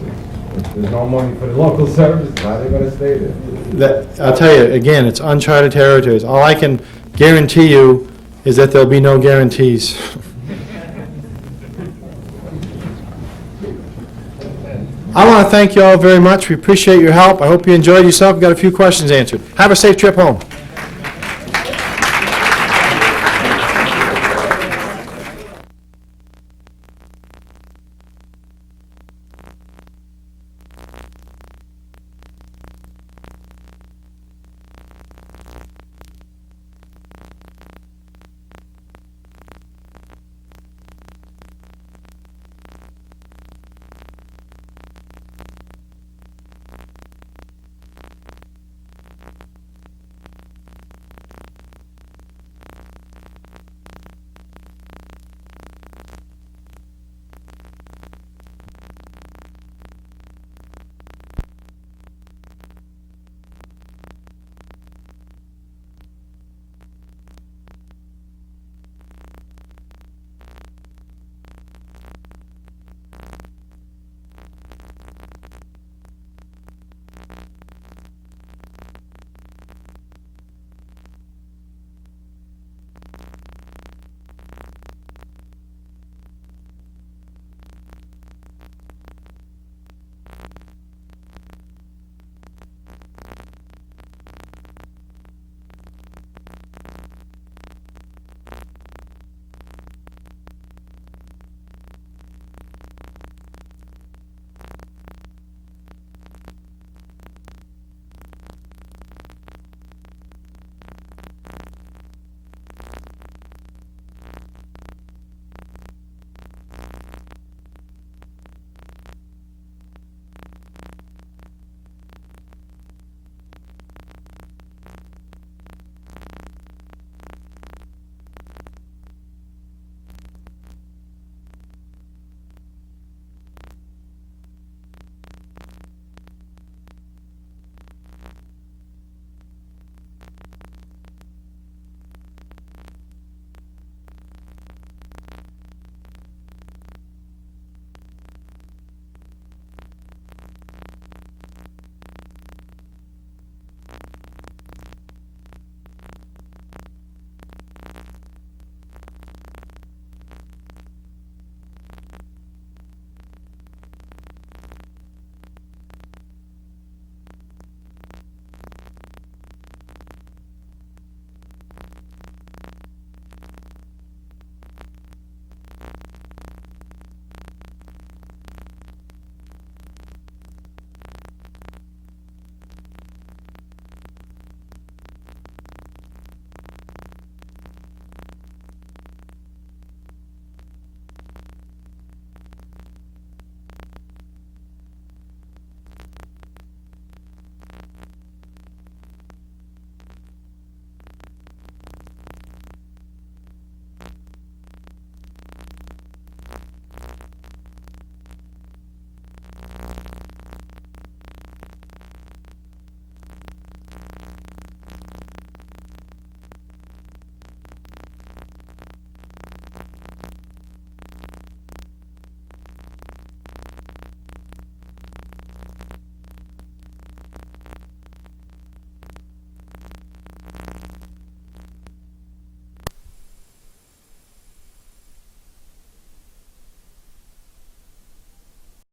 If there's no money for the local services, how are they gonna stay there? I'll tell you, again, it's uncharted territories. All I can guarantee you is that there'll be no guarantees. I want to thank you all very much. We appreciate your help. I hope you enjoyed yourself. Got a few questions answered. Have a safe trip home.